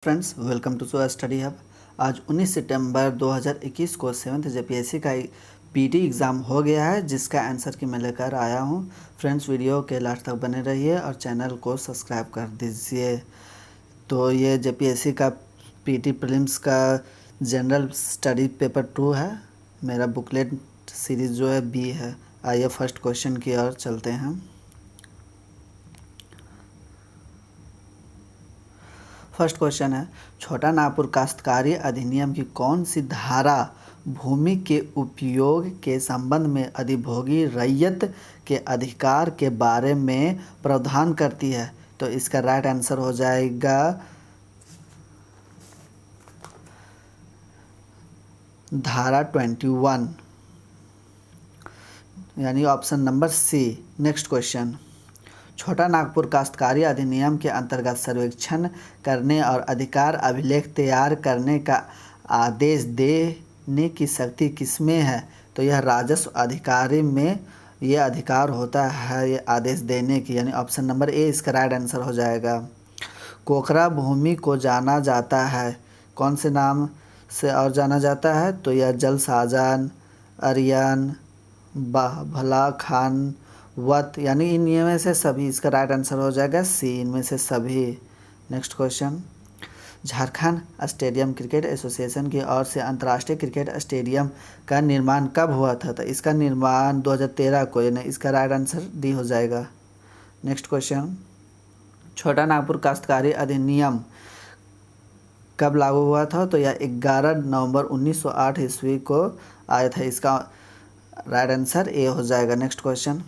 Friends, welcome to so study hub. आज 19 सितंबर 2021 को 7th JPSC का पीटी एग्ज़ाम हो गया है, जिसका आंसर की मैं लेकर आया हूँ। फ्रेंड्स, वीडियो के लास्ट तक बने रहिए और चैनल को सब्सक्राइब कर दीजिए। तो ये जेपीएससी का पीटी प्रीलिम्स का जनरल स्टडी पेपर 2 है। मेरा बुकलेट सीरीज़ जो है बी है। आइए फर्स्ट क्वेश्चन की ओर चलते हैं। फर्स्ट क्वेश्चन है, छोटा नागपुर काश्तकारी अधिनियम की कौन सी धारा भूमि के उपयोग के संबंध में अधिभोगी रैयत के अधिकार के बारे में प्रावधान करती है? तो इसका राइट आंसर हो जाएगा धारा 21, यानी option number C. Next question, Chota Nagpur काश्तकारी अधिनियम के अंतर्गत सर्वेक्षण करने और अधिकार अभिलेख तैयार करने का आदेश देने की शक्ति किसमें है? तो यह राजस्व अधिकारी में ये अधिकार होता है, ये आदेश देने की, यानी ऑप्शन नंबर ए इसका राइट आंसर हो जाएगा। कोकरा भूमि को जाना जाता है कौन से नाम से और जाना जाता है? तो यह जल साजन, अरियन, भला खान वत, यानी इनमें से सभी। इसका राइट आंसर हो जाएगा सी, इनमें से सभी। Next question, Jharkhand stadium cricket association की ओर से अंतर्राष्ट्रीय क्रिकेट स्टेडियम का निर्माण कब हुआ था? तो इसका निर्माण 2013 को, यानी इसका राइट आंसर डी हो जाएगा। नेक्स्ट क्वेश्चन, छोटा नागपुर काश्तकारी अधिनियम कब लागू हुआ था? तो यह 11 नवंबर 1908 ईस्वी को आया था। इसका राइट आंसर ए हो जाएगा। नेक्स्ट क्वेश्चन,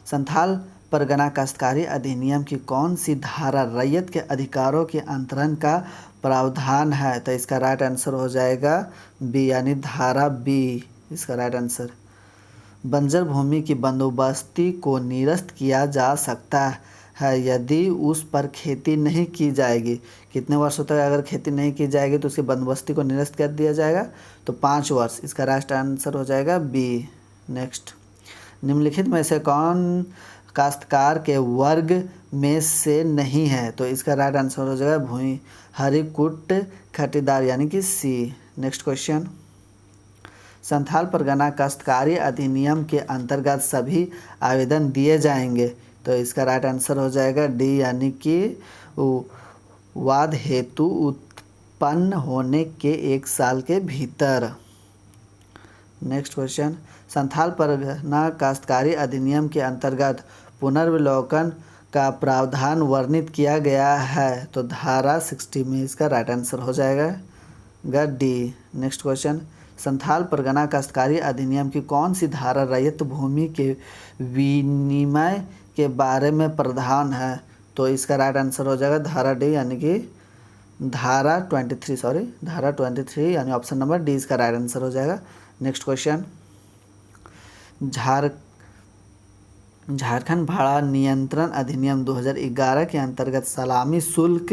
संथाल परगना काश्तकारी अधिनियम की कौन सी धारा रैयत के अधिकारों के अंतरण का प्रावधान है? तो इसका राइट आंसर हो जाएगा बी, यानी धारा बी इसका राइट आंसर। बंजर भूमि की बंदोबस्ती को निरस्त किया जा सकता है यदि उस पर खेती नहीं की जाएगी। कितने वर्षों तक अगर खेती नहीं की जाएगी तो उसकी बंदोबस्ती को निरस्त कर दिया जाएगा? तो 5 वर्ष। इसका राइट आंसर हो जाएगा बी। नेक्स्ट, निम्नलिखित में से कौन काश्तकार के वर्ग में से नहीं है? तो इसका राइट आंसर हो जाएगा भूमि हरिकुट खटीदार, यानी कि सी। नेक्स्ट क्वेश्चन, संथाल परगना काश्तकारी अधिनियम के अंतर्गत सभी आवेदन दिए जाएंगे। तो इसका राइट आंसर हो जाएगा डी, यानी कि वाद हेतु उत्पन्न होने के 1 साल के भीतर। नेक्स्ट क्वेश्चन, संथाल परगना काश्तकारी अधिनियम के अंतर्गत पुनर्विलोकन का प्रावधान वर्णित किया गया है। तो धारा 60 में इसका राइट आंसर हो जाएगा D. Next question, Santhal Pargana काश्तकारी अधिनियम की कौन सी धारा रैयत भूमि के विनिमय के बारे में प्रावधान है? तो इसका राइट आंसर हो जाएगा धारा डी, यानी कि धारा 23, यानी ऑप्शन नंबर डी इसका राइट आंसर हो जाएगा। नेक्स्ट क्वेश्चन, झारखंड भाड़ा नियंत्रण अधिनियम 2011 के अंतर्गत सलामी शुल्क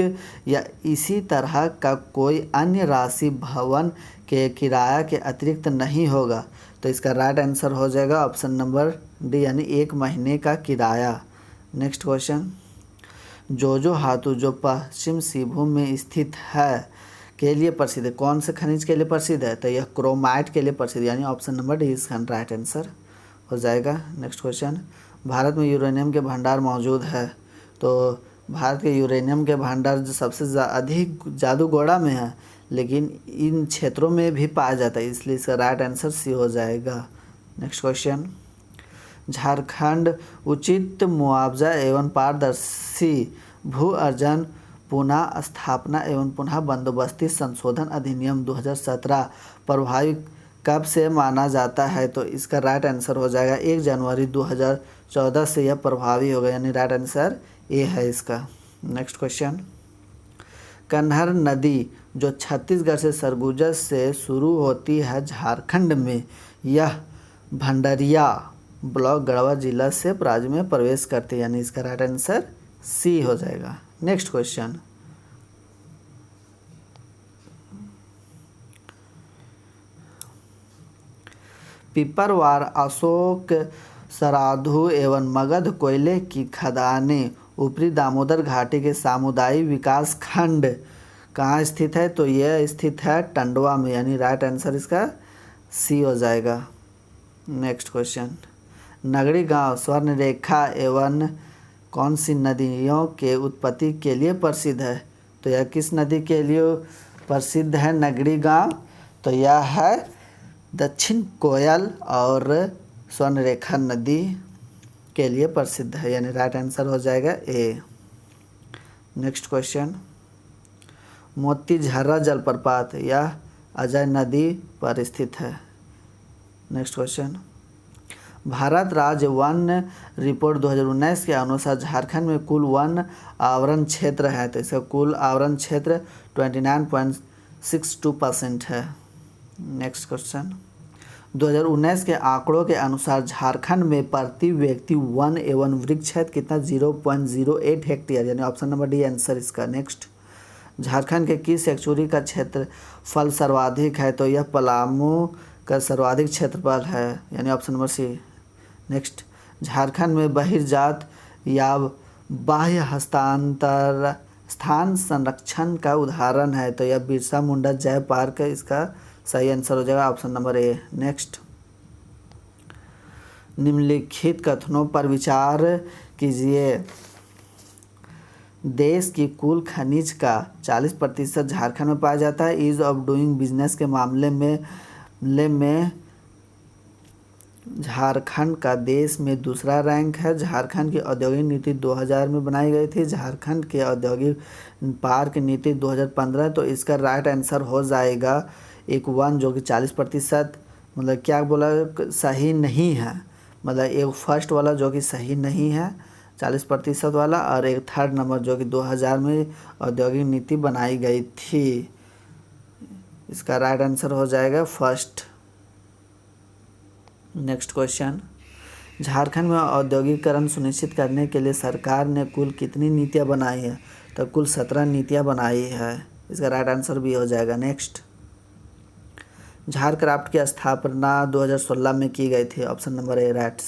या इसी तरह का कोई अन्य राशि भवन के किराया के अतिरिक्त नहीं होगा। तो इसका राइट आंसर हो जाएगा ऑप्शन नंबर डी, यानी 1 महीने का किराया। नेक्स्ट क्वेश्चन, जोजो हाथू जो पश्चिम सिंहभूम में स्थित है के लिए प्रसिद्ध है? कौन से खनिज के लिए प्रसिद्ध है? तो यह क्रोमाइट के लिए प्रसिद्ध, यानी ऑप्शन नंबर डी इसका राइट आंसर हो जाएगा। नेक्स्ट क्वेश्चन, भारत में यूरेनियम के भंडार मौजूद है। तो भारत के यूरेनियम के भंडार जो सबसे अधिक जादूगोड़ा में है, लेकिन इन क्षेत्रों में भी पाया जाता है, इसलिए इसका राइट आंसर सी हो जाएगा। नेक्स्ट क्वेश्चन, झारखंड उचित मुआवजा एवं पारदर्शी भू अर्जन पुनः स्थापना एवं पुनः बंदोबस्ती संशोधन अधिनियम 2017 प्रभावी कब से माना जाता है? तो इसका राइट आंसर हो जाएगा 1 जनवरी 2014 से यह प्रभावी होगा, यानी राइट आंसर ए है इसका। नेक्स्ट क्वेश्चन, कन्हर नदी जो छत्तीसगढ़ से सरगुजा से शुरू होती है झारखंड में, यह भंडरिया ब्लॉक गढ़वा जिला से राज्य में प्रवेश करती है, यानी इसका राइट आंसर सी हो जाएगा। नेक्स्ट क्वेश्चन, पिपरवार अशोक सराधु एवं मगध कोयले की खदानें ऊपरी दामोदर घाटी के सामुदायिक विकास खंड कहाँ स्थित है, तो यह स्थित है टंडवा में, यानी राइट आंसर इसका सी हो जाएगा। नेक्स्ट क्वेश्चन, नगरी गांव स्वर्ण रेखा एवं कौन सी नदियों के उत्पत्ति के लिए प्रसिद्ध है, तो यह किस नदी के लिए प्रसिद्ध है नगरी गांव, तो यह है दक्षिण कोयल और स्वर्ण रेखा नदी के लिए प्रसिद्ध है, यानी राइट आंसर हो जाएगा ए। नेक्स्ट क्वेश्चन, मोती झर्रा जलप्रपात यह अजय नदी पर स्थित है। नेक्स्ट क्वेश्चन, भारत राज्य वन रिपोर्ट 2019 के अनुसार झारखंड में कुल वन आवरण क्षेत्र है, तो इसका कुल आवरण क्षेत्र 29.62% है। नेक्स्ट क्वेश्चन, 2019 के आंकड़ों के अनुसार झारखंड में प्रति व्यक्ति वन एवं वृक्ष क्षेत्र कितना 0.08 हेक्टेयर, यानी ऑप्शन नंबर डी आंसर इसका। नेक्स्ट, झारखंड के किस एक्चुरी का क्षेत्रफल सर्वाधिक है, तो यह पलामू का सर्वाधिक क्षेत्रफल है, यानी option number C. Next, Jharkhand में बहिर्जात या बाह्य हस्तांतर स्थान संरक्षण का उदाहरण है, तो यह बिरसा मुंडा जैव पार्क है, इसका सही आंसर हो जाएगा ऑप्शन नंबर ए। नेक्स्ट, निम्नलिखित कथनों पर विचार कीजिए। देश की कुल खनिज का 40% झारखंड में पाया जाता है। ईज ऑफ डूइंग बिजनेस के मामले में झारखंड का देश में दूसरा रैंक है। झारखंड की औद्योगिक नीति 2000 में बनाई गई थी। झारखंड के औद्योगिक पार्क नीति 2015, तो इसका राइट आंसर हो जाएगा एक वन, जो कि 40%, मतलब क्या बोला, सही नहीं है, मतलब एक फर्स्ट वाला जो कि सही नहीं है 40% वाला, और एक थर्ड नंबर जो कि 2000 में औद्योगिक नीति बनाई गई थी। इसका राइट आंसर हो जाएगा फर्स्ट। नेक्स्ट क्वेश्चन, झारखंड में औद्योगिकरण सुनिश्चित करने के लिए सरकार ने कुल कितनी नीतियां बनाई है, तो कुल 17 नीतियां बनाई है। इसका राइट आंसर भी हो जाएगा। नेक्स्ट, झारक्राफ्ट की स्थापना 2016 में की गई थी, option number A right.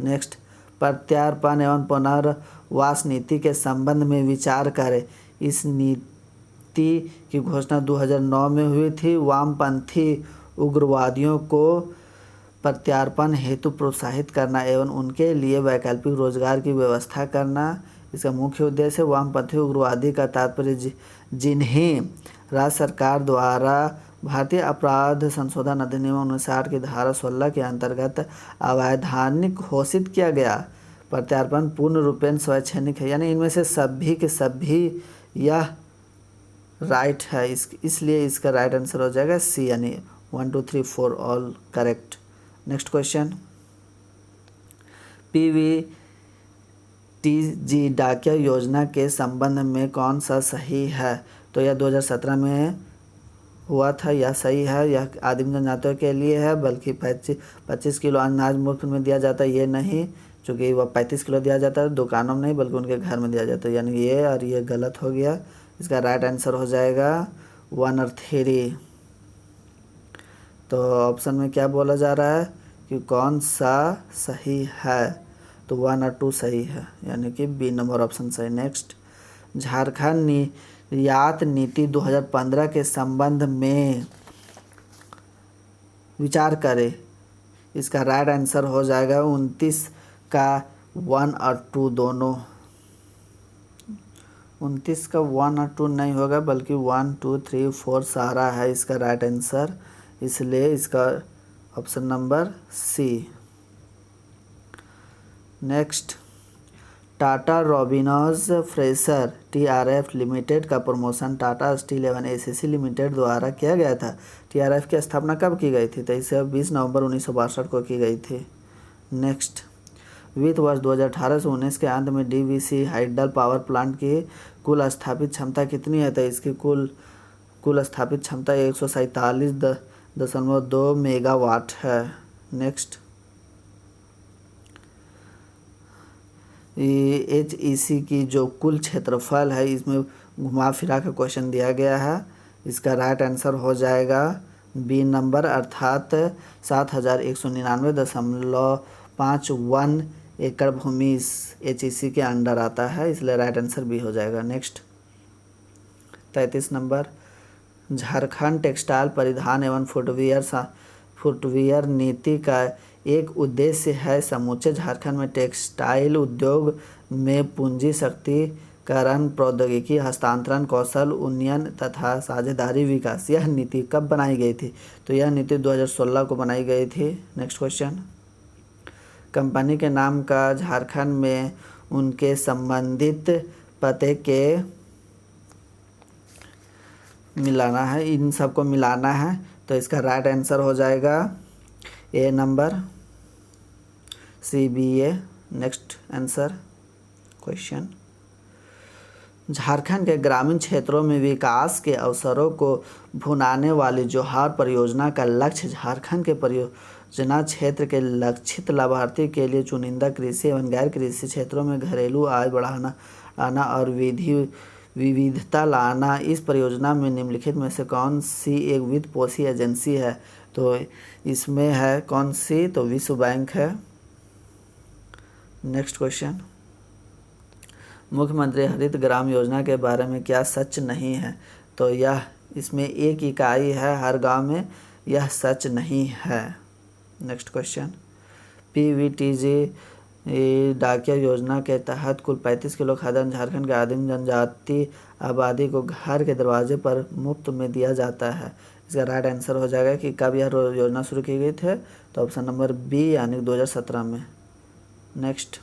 Next, प्रत्यार्पण एवं पुनर्वास नीति के संबंध में विचार करें। इस नीति की घोषणा 2009 में हुई थी। वामपंथी उग्रवादियों को प्रत्यार्पण हेतु प्रोत्साहित करना एवं उनके लिए वैकल्पिक रोजगार की व्यवस्था करना इसका मुख्य उद्देश्य है। वामपंथी उग्रवादी का तात्पर्य जिन्हें राज्य सरकार द्वारा भारतीय अपराध संशोधन अधिनियम 1960 की धारा 16 के अंतर्गत अवैधानिक घोषित किया गया प्रत्यार्पण पूर्ण रूपेण स्वैच्छिक है, यानी इनमें से सभी के सभी यह राइट है, इसलिए इसका राइट आंसर हो जाएगा सी, यानी 1 2 3 4 all correct. Next question, PVTG डाकिया योजना के संबंध में कौन सा सही है, तो यह 2017 में हुआ था, यह सही है। यह आदिम जनजातियों के लिए है, बल्कि 25 किलो अनाज मुफ्त में दिया जाता है, ये नहीं, चूँकि वह 35 किलो दिया जाता है दुकानों में नहीं, बल्कि उनके घर में दिया जाता है, यानी ये और ये गलत हो गया। इसका राइट आंसर हो जाएगा 1 और 3। तो ऑप्शन में क्या बोला जा रहा है कि कौन सा सही है, तो 1 और 2 सही है, यानी कि बी नंबर ऑप्शन सही। नेक्स्ट, झारखंड निर्यात नीति 2015 के संबंध में विचार करें। इसका राइट आंसर हो जाएगा 29 का 1 और 2 दोनों। 29 का 1 और 2 नहीं होगा, बल्कि 1 2 3 4 सारा है इसका राइट आंसर, इसलिए इसका option number C. Next, Tata Robins Fraser TRF limited का प्रमोशन टाटा स्टील एवं एसीसी लिमिटेड द्वारा किया गया था। टीआरएफ की स्थापना कब की गई थी, तो इसे 20 नवंबर 1962 को की गई थी। नेक्स्ट, वित्त वर्ष 2018 से 19 के अंत में डीवीसी हाइडल पावर प्लांट की कुल स्थापित क्षमता कितनी है, तो इसकी कुल स्थापित क्षमता 147.2 मेगावाट है। नेक्स्ट, एचईसी की जो कुल क्षेत्रफल है, इसमें घुमा फिरा का क्वेश्चन दिया गया है, इसका राइट आंसर हो जाएगा बी नंबर, अर्थात 7199.51 एकड़ भूमि इस एचईसी के अंडर आता है, इसलिए राइट आंसर बी हो जाएगा। नेक्स्ट, 33 नंबर, झारखंड टेक्सटाइल परिधान एवं फुटवियर नीति का एक उद्देश्य है समूचे झारखंड में टेक्सटाइल उद्योग में पूंजी शक्तिकरण, प्रौद्योगिकी हस्तांतरण, कौशल उन्नयन तथा साझेदारी विकास। यह नीति कब बनाई गई थी? तो यह नीति 2016 को बनाई गई थी। नेक्स्ट क्वेश्चन, कंपनी के नाम का झारखंड में उनके संबंधित पते के मिलाना है, इन सबको मिलाना है, तो इसका राइट आंसर हो जाएगा A number, CBA। Next answer question, Jharkhand के ग्रामीण क्षेत्रों में विकास के अवसरों को भुनाने वाली जोहार परियोजना का लक्ष्य झारखंड के परियोजना क्षेत्र के लक्षित लाभार्थी के लिए चुनिंदा कृषि एवं गैर कृषि क्षेत्रों में घरेलू आय बढ़ाना और विविधता लाना। इस परियोजना में निम्नलिखित में से कौन सी एक वित्त पोषी एजेंसी है? तो इसमें है कौन सी? तो विश्व बैंक है। नेक्स्ट क्वेश्चन, मुख्यमंत्री हरित ग्राम योजना के बारे में क्या सच नहीं है? तो यह इसमें एक इकाई है हर गांव में, यह सच नहीं है। नेक्स्ट क्वेश्चन, PVTG डाकिया योजना के तहत कुल 35 किलो खाद्यान्न झारखंड के आदिम जनजाति आबादी को घर के दरवाजे पर मुफ्त में दिया जाता है। इसका राइट आंसर हो जाएगा कि कब यह योजना शुरू की गई थी? तो ऑप्शन नंबर बी यानी 2017 में। नेक्स्ट,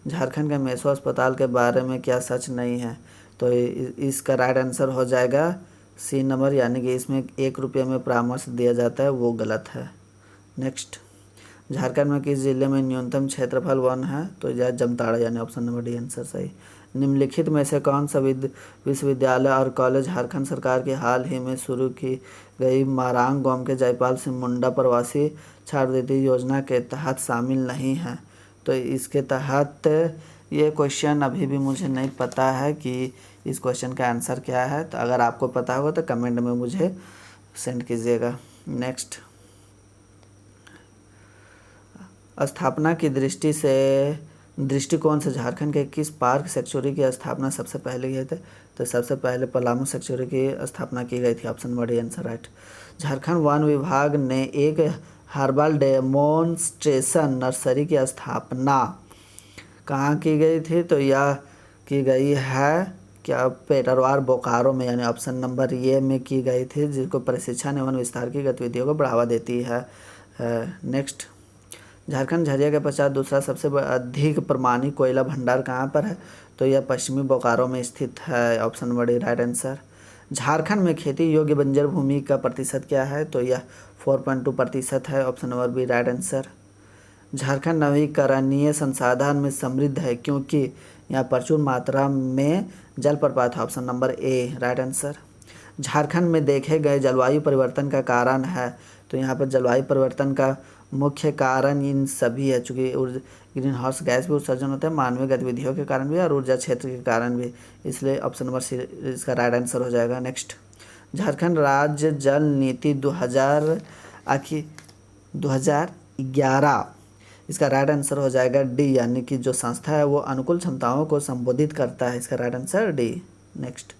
झारखंड के मेसो अस्पताल के बारे में क्या सच नहीं है? तो इसका राइट आंसर हो जाएगा सी नंबर, यानी कि इसमें 1 रुपये में परामर्श दिया जाता है, वो गलत है। नेक्स्ट, झारखंड में किस जिले में न्यूनतम क्षेत्रफल वन है? तो यह जामताड़ा यानी ऑप्शन नंबर डी आंसर सही। निम्नलिखित में से कौन सा विश्वविद्यालय और कॉलेज झारखंड सरकार की हाल ही में शुरू की गई मारांग गांव के जयपाल सिंह मुंडा प्रवासी छात्रवृत्ति योजना के तहत शामिल नहीं है? तो इसके तहत ये क्वेश्चन अभी भी मुझे नहीं पता है कि इस क्वेश्चन का आंसर क्या है, तो अगर आपको पता होगा तो कमेंट में मुझे सेंड कीजिएगा। नेक्स्ट, स्थापना की दृष्टिकोण से झारखंड के किस पार्क सेक्चुरी की स्थापना सबसे पहले की थी? तो सबसे पहले पलामू सेक्चुरी की स्थापना की गई थी, ऑप्शन बड़ी आंसर राइट। झारखंड वन विभाग ने एक हर्बल डेमोन्स्ट्रेशन नर्सरी की स्थापना कहाँ की गई थी? तो यह की गई है क्या पेटरवार बोकारो में, यानी ऑप्शन नंबर ए में की गई थी, जिसको प्रशिक्षण एवं विस्तार की गतिविधियों को बढ़ावा देती है। नेक्स्ट, झारखंड झरिया के पश्चात दूसरा सबसे अधिक प्रमाणित कोयला भंडार कहाँ पर है? तो यह पश्चिमी बोकारो में स्थित है, option number D right answer. Jharkhand में खेती योग्य बंजर भूमि का प्रतिशत क्या है? तो यह 4.2% है, option number B right answer. Jharkhand नवीकरणीय संसाधन में समृद्ध है क्योंकि यहाँ प्रचुर मात्रा में जलप्रपात है, option number A right answer. Jharkhand में देखे गए जलवायु परिवर्तन का कारण है? तो यहाँ पर जलवायु परिवर्तन का मुख्य कारण इन सभी है, चूँकि ग्रीन हाउस गैस भी उत्सर्जन होता है मानवीय गतिविधियों के कारण भी और ऊर्जा क्षेत्र के कारण भी, इसलिए ऑप्शन नंबर सी इसका राइट आंसर हो जाएगा। नेक्स्ट, झारखंड राज्य जल नीति 2011, इसका राइट आंसर हो जाएगा डी, यानी कि जो संस्था है वो अनुकूल क्षमताओं को संबोधित करता है, इसका right answer D. Next,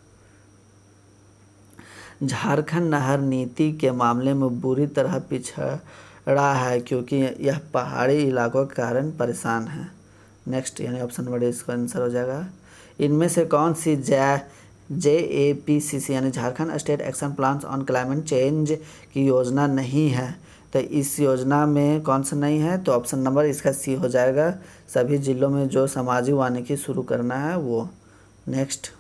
Jharkhand नहर नीति के मामले में बुरी तरह पिछड़ा है क्योंकि यह पहाड़ी इलाकों के कारण परेशान है। नेक्स्ट, यानी ऑप्शन नंबर इसका आंसर हो जाएगा। इनमें से कौन सी JAPCC यानी Jharkhand state action plan on climate change की योजना नहीं है? तो इस योजना में कौन सा नहीं है? तो ऑप्शन नंबर इसका सी हो जाएगा, सभी जिलों में जो सामाजिक वानिकी शुरू करना है वो। नेक्स्ट,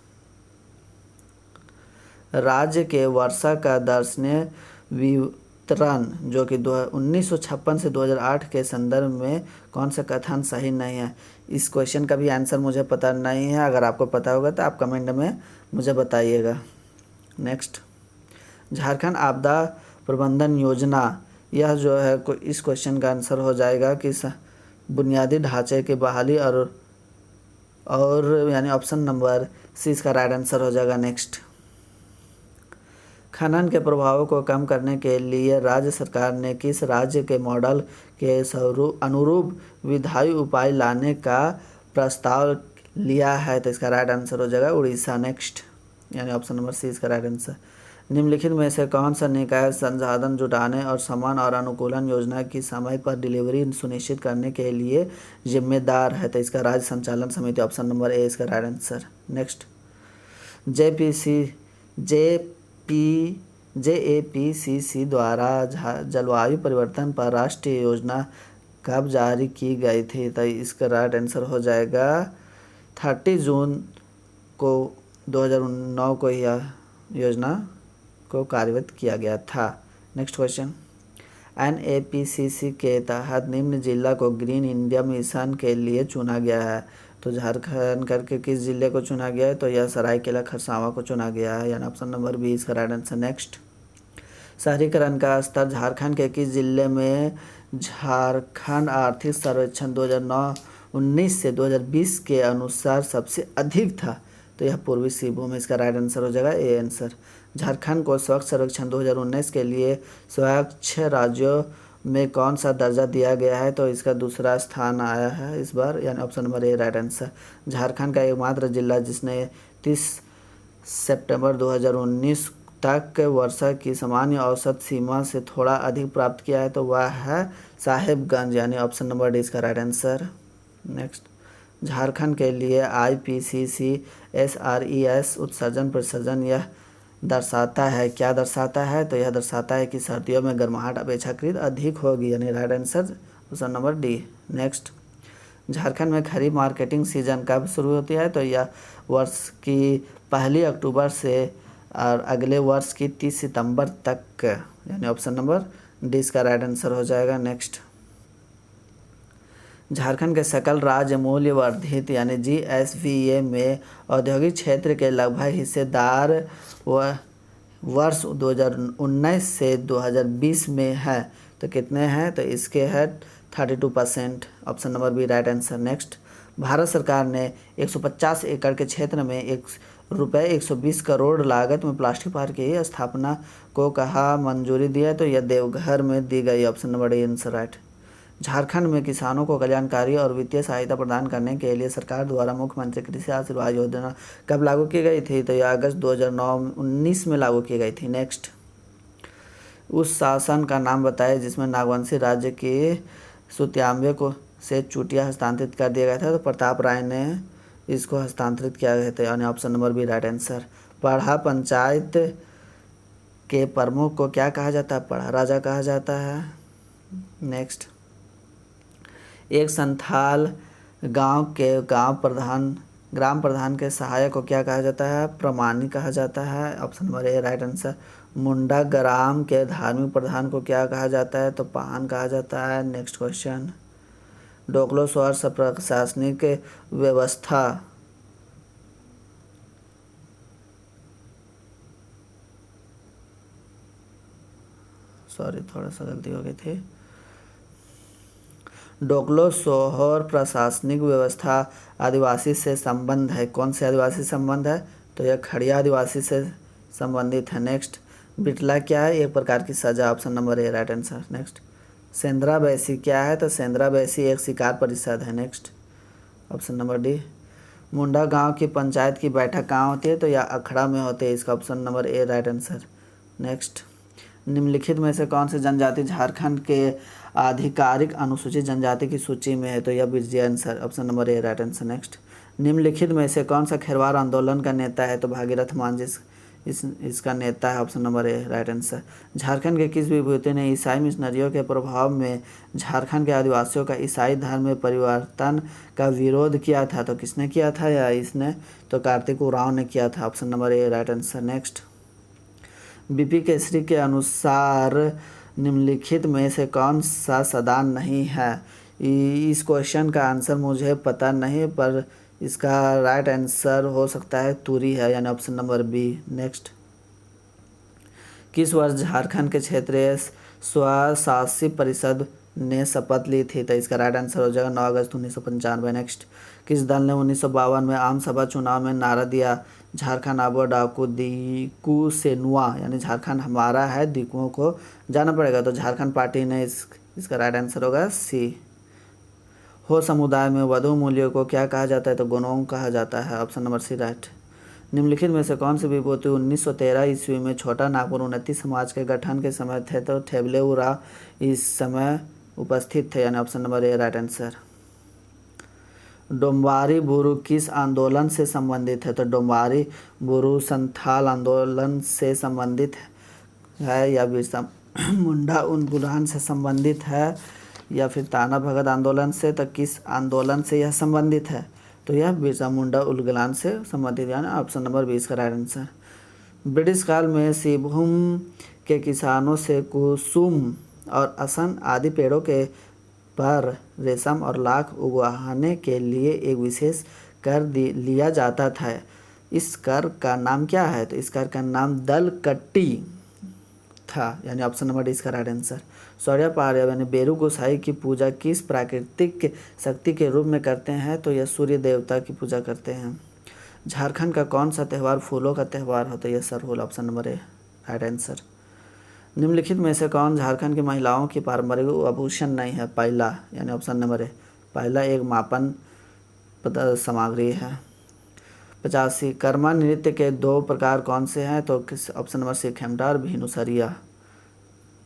राज्य के वर्षा का दर्शनीय वितरण जो कि 1956 से 2008 के संदर्भ में कौन सा कथन सही नहीं है? इस क्वेश्चन का भी आंसर मुझे पता नहीं है, अगर आपको पता होगा तो आप कमेंट में मुझे बताइएगा। नेक्स्ट, झारखंड आपदा प्रबंधन योजना, यह जो है इस क्वेश्चन का आंसर हो जाएगा कि बुनियादी ढांचे की बहाली और यानी ऑप्शन नंबर सी इसका राइट आंसर हो जाएगा। नेक्स्ट, खनन के प्रभावों को कम करने के लिए राज्य सरकार ने किस राज्य के मॉडल के अनुरूप विधायी उपाय लाने का प्रस्ताव लिया है? तो इसका राइट आंसर हो जाएगा उड़ीसा। नेक्स्ट, यानी ऑप्शन नंबर सी इसका राइट आंसर। निम्नलिखित में से कौन सा निकाय संसाधन जुटाने और समान और अनुकूलन योजना की समय पर डिलीवरी सुनिश्चित करने के लिए जिम्मेदार है? तो इसका राज्य संचालन समिति, ऑप्शन नंबर ए इसका राइट आंसर। नेक्स्ट, JAPCC द्वारा जलवायु परिवर्तन पर राष्ट्रीय योजना कब जारी की गई थी? तो इसका राइट आंसर हो जाएगा 30 जून को 2009 को यह योजना को कार्यान्वित किया गया था। नेक्स्ट क्वेश्चन, NAPCC के तहत निम्न जिला को ग्रीन इंडिया मिशन के लिए चुना गया है। तो झारखंड करके किस जिले को चुना गया है? तो यह सरायकेला खरसावां को चुना गया है, यानी ऑप्शन नंबर बी इसका राइट आंसर। नेक्स्ट, शहरीकरण का स्तर झारखंड के किस जिले में झारखंड आर्थिक सर्वेक्षण 2019 से 2020 के अनुसार सबसे अधिक था? तो यह पूर्वी सिंहभूम में इसका राइट आंसर हो जाएगा ए आंसर। झारखंड को स्वच्छ सर्वेक्षण 2019 के लिए स्वच्छ राज्यों में कौन सा दर्जा दिया गया है? तो इसका दूसरा स्थान आया है इस बार, यानी option number A right answer. Jharkhand का एकमात्र जिला जिसने 30 सितंबर 2019 तक वर्षा की सामान्य औसत सीमा से थोड़ा अधिक प्राप्त किया है, तो वह है साहेबगंज, यानी ऑप्शन नंबर डी इसका राइट आंसर। नेक्स्ट, झारखंड के लिए IPCC SRES उत्सर्जन प्रसर्जन यह दर्शाता है, क्या दर्शाता है? तो यह दर्शाता है कि सर्दियों में गर्माहट अपेक्षाकृत अधिक होगी, यानी right answer option number D. Next, Jharkhand में खरीफ मार्केटिंग सीजन कब शुरू होती है? तो यह वर्ष की 1 अक्टूबर से और अगले वर्ष की 30 सितंबर तक, यानी ऑप्शन नंबर डी इसका राइट आंसर हो जाएगा। नेक्स्ट, झारखंड के सकल राज्य मूल्य वर्धित यानी GSVA में औद्योगिक क्षेत्र के लगभग हिस्सेदार वर्ष 2019 से 2020 में है, तो कितने हैं? तो इसके है 32%, option number B right answer. Next, Bharat सरकार ने 150 एकड़ के क्षेत्र में ₹120 करोड़ लागत में प्लास्टिक पार्क की स्थापना को कहा मंजूरी दिया? तो यह देवघर में दी गई, option number A answer right. Jharkhand में किसानों को कल्याणकारी और वित्तीय सहायता प्रदान करने के लिए सरकार द्वारा मुख्यमंत्री कृषि आशीर्वाद योजना कब लागू की गई थी? तो यह अगस्त 2019 में लागू की गई थी। नेक्स्ट, उस शासन का नाम बताए जिसमें नागवंशी राज्य के सुत्याम्बे को से चुटिया हस्तांतरित कर दिया गया था? तो प्रताप राय ने इसको हस्तांतरित किया गया था, यानी option number B right answer. Padha panchayat के प्रमुख को क्या कहा जाता है? पढ़ा राजा कहा जाता है। नेक्स्ट, एक संथाल गांव के ग्राम प्रधान के सहायक को क्या कहा जाता है? प्रमाणी कहा जाता है, option number A right answer. Munda ग्राम के धार्मिक प्रधान को क्या कहा जाता है? तो पाहन कहा जाता है। नेक्स्ट क्वेश्चन, डोकलो स्वर प्रशासनिक व्यवस्था थोड़ा सा गलती हो गई थी। डोकलो सोहर प्रशासनिक व्यवस्था आदिवासी से संबंध है, कौन से आदिवासी संबंध है? तो यह खड़िया आदिवासी से संबंधित है। नेक्स्ट, बिटला क्या है? एक प्रकार की सजा, option number A right answer. Next, Shendra बैसी क्या है? तो सेंद्रा बैसी एक शिकार परिषद है। Next, option number D. Munda गांव की पंचायत की बैठक कहाँ होती है? तो यह अखड़ा में होती है, इसका option number A right answer. Next, निम्नलिखित में से कौन सी जनजाति झारखंड के आधिकारिक अनुसूचित जनजाति की सूची में है? तो यह Birjia answer, option number A right answer. Next, निम्नलिखित में से कौन सा खेरवार आंदोलन का नेता है? तो भागीरथ मान इसका नेता है, option number A right answer. Jharkhand के किस विभूति ने ईसाई मिशनरियों के प्रभाव में झारखंड के आदिवासियों का ईसाई धर्म में परिवर्तन का विरोध किया था? तो किसने किया था या इसने? तो कार्तिक उरांव ने किया था, option number A right answer. Next, BP Kesari के अनुसार निम्नलिखित में से कौन सा सदान नहीं है? इस क्वेश्चन का आंसर मुझे पता नहीं, पर इसका राइट आंसर हो सकता है तुरी है, यानी ऑप्शन नंबर बी। नेक्स्ट, किस वर्ष झारखंड के क्षेत्रीय स्वशासी परिषद ने शपथ ली थी? तो इसका राइट आंसर हो जाएगा 9 अगस्त 1995। नेक्स्ट, किस दल ने 1952 में आम सभा चुनाव में नारा दिया झारखंड आबो डाकू दीकू से नुआ, यानी झारखंड हमारा है दीकुओं को जाना पड़ेगा? तो झारखंड पार्टी ने इसका राइट आंसर होगा सी। हो समुदाय में वधु मूल्यों को क्या कहा जाता है? तो गोनोंग कहा जाता है, ऑप्शन नंबर सी राइट। निम्नलिखित में से कौन सी विभूति 1913 ईस्वी में छोटा नागपुर उन्नति समाज के गठन के समय थे? तो ठेबले उराव इस समय उपस्थित थे, यानी option number A right answer. Dombari बुरु किस आंदोलन से संबंधित है? तो डोम्बारी बुरु संथाल आंदोलन से संबंधित है, या बिरसा मुंडा उन्मूलन से संबंधित है, या फिर ताना भगत आंदोलन से? तो किस आंदोलन से यह संबंधित है? तो यह बिरसा मुंडा उन्मूलन से संबंधित, यानी ऑप्शन नंबर 20 का राइट आंसर। ब्रिटिश काल में सिंहभूम के किसानों से कुसुम और असन आदि पेड़ों के पर रेशम और लाख उगाने के लिए एक विशेष कर लिया जाता था। इस कर का नाम क्या है? तो इस कर का नाम दल कट्टी था, यानी ऑप्शन नंबर डी इसका राइट आंसर। सूर्य पार्य यानी बेरू गोसाई की पूजा किस प्राकृतिक शक्ति के रूप में करते हैं? तो यह सूर्य देवता की पूजा करते हैं। झारखंड का कौन सा त्यौहार फूलों का त्यौहार होता है? यह Sarhul, option number A right answer. निम्नलिखित में से कौन झारखंड की महिलाओं की पारंपरिक आभूषण नहीं है? पहला, यानी ऑप्शन नंबर ए पहला एक मापन सामग्री है। 85 कर्मा नृत्य के 2 प्रकार कौन से हैं? तो ऑप्शन नंबर सी खेमटा और भेनुसरिया।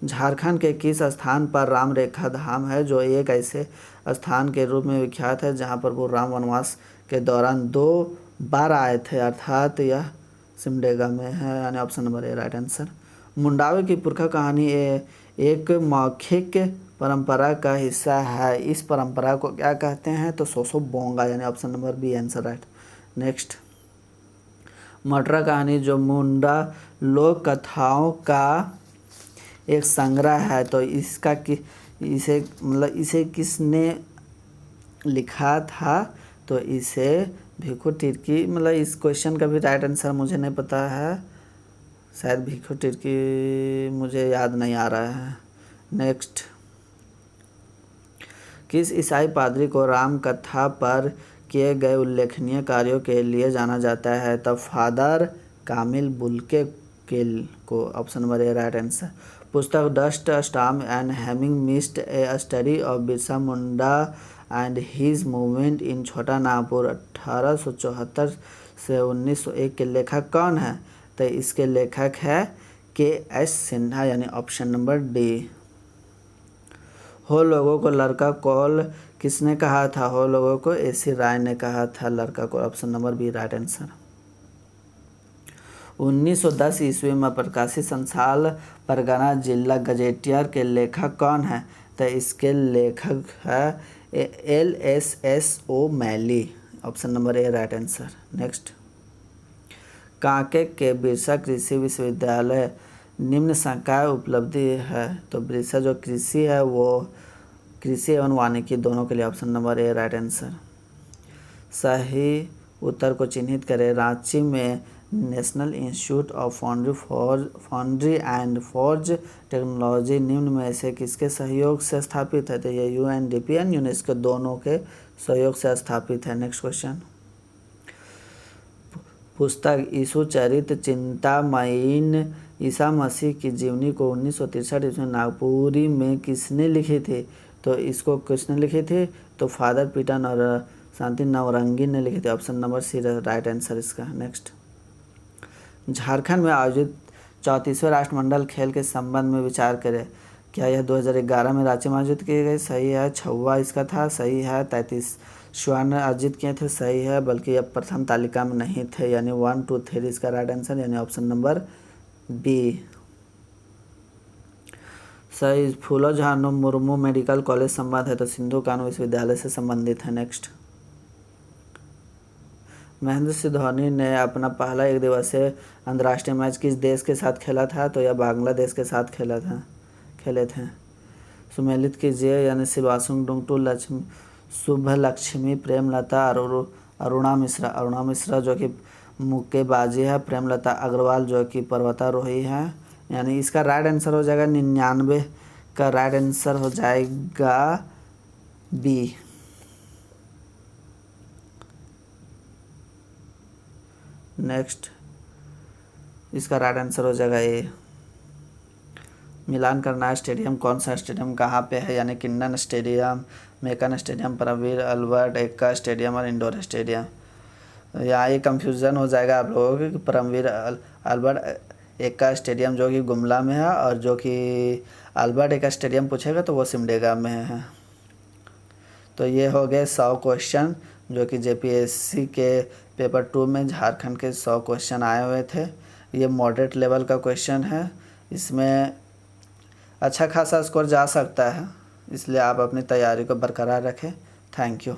झारखंड के किस स्थान पर राम रेखा धाम है, जो एक ऐसे स्थान के रूप में विख्यात है जहां पर वो राम वनवास के दौरान 2 बार आए थे, अर्थात यह सिमडेगा में है, यानी option number A right answer. मुंडावे की पुरखा कहानी एक मौखिक परंपरा का हिस्सा है। इस परंपरा को क्या कहते हैं? तो सोसो बोंगा, यानी option number B answer right. Next, मटरा कहानी जो मुंडा लोक कथाओं का एक संग्रह है, तो इसका इसे किसने लिखा था? तो इसे भिखु तिर्की, इस क्वेश्चन का भी राइट आंसर मुझे नहीं पता है, शायद भिखु तिर्की, मुझे याद नहीं आ रहा है। नेक्स्ट, किस ईसाई पादरी को राम कथा पर किए गए उल्लेखनीय कार्यों के लिए जाना जाता है? तो फादर कामिल बुल्के को, option number A right answer. पुस्तक dust storm and hanging mist a study of Birsa Munda and his movement in Chota Nagpur 1874 से 1901 के लेखक कौन है? तो इसके लेखक है के.एस. सिन्हा, यानी ऑप्शन नंबर डी। हो लोगों को लड़का कॉल किसने कहा था? हो लोगों को ए.सी. राय ने कहा था लड़का को, option number B right answer. 1910 ईस्वी में प्रकाशित संथाल परगना जिला गजेटियर के लेखक कौन है? तो इसके लेखक है L.S.S.O. Maili, option number A right answer. Next, Kanke के बिरसा कृषि विश्वविद्यालय निम्न संकाय उपलब्धि है? तो बिरसा जो कृषि है वो कृषि एवं वानिकी दोनों के लिए, option number A right answer. सही उत्तर को चिन्हित करें। रांची में national institute of foundry and forge technology निम्न में से किसके सहयोग से स्थापित है? तो ये UNDP एंड यूनेस्को दोनों के सहयोग से स्थापित है। नेक्स्ट क्वेश्चन, पुस्तक यीशु चरित्र चिंतामयीन ईसा मसीह की जीवनी को 1963 ईस्वी में नागपुरी में किसने लिखी थी? तो इसको किसने लिखी थी? तो फादर पीटन और शांति नवरंगी ने लिखी थी, option number C right answer इसका। नेक्स्ट, झारखंड में आयोजित 34वें राष्ट्रमंडल खेल के संबंध में विचार करें। क्या यह 2011 में रांची में आयोजित किए गए? सही है। 6वां इसका था, सही है। 33 स्वर्ण अर्जित किए थे, सही है, बल्कि यह प्रथम तालिका में नहीं थे, यानी 1, 2, 3 इसका राइट आंसर, यानी ऑप्शन नंबर बी सही। फूलो झानो मुर्मू मेडिकल कॉलेज संबंध है? तो सिंधु कानू विश्वविद्यालय से संबंधित है। नेक्स्ट, महेंद्र सिंह धोनी ने अपना पहला एक दिवसीय अंतर्राष्ट्रीय मैच किस देश के साथ खेला था? तो यह बांग्लादेश के साथ खेले थे। सुमेलित कीजिए, यानी सिलवासुंग डुंगटू शुभ लक्ष्मी प्रेमलता अरुणा मिश्रा जो कि मुक्केबाजी है, प्रेमलता अग्रवाल जो कि पर्वतारोही है, यानी इसका राइट आंसर हो जाएगा 99 का राइट आंसर हो जाएगा बी। नेक्स्ट, इसका राइट आंसर हो जाएगा ए। मिलान करना स्टेडियम कौन सा स्टेडियम कहाँ पे है? यानी Keenan stadium, MECON stadium, Pravir Albert Ekka stadium और इंडोर स्टेडियम। यहाँ ये कंफ्यूजन हो जाएगा आप लोगों को कि परमवीर अल्बर्ट एक का स्टेडियम जो कि गुमला में है, और जो कि अल्बर्ट एक का स्टेडियम पूछेगा तो वो सिमडेगा में है। तो ये हो गए 100 क्वेश्चन जो कि जेपीएससी के पेपर 2 में झारखंड के 100 क्वेश्चन आए हुए थे। ये मॉडरेट लेवल का क्वेश्चन है, इसमें अच्छा खासा स्कोर जा सकता है, इसलिए आप अपनी तैयारी को बरकरार रखें। Thank you.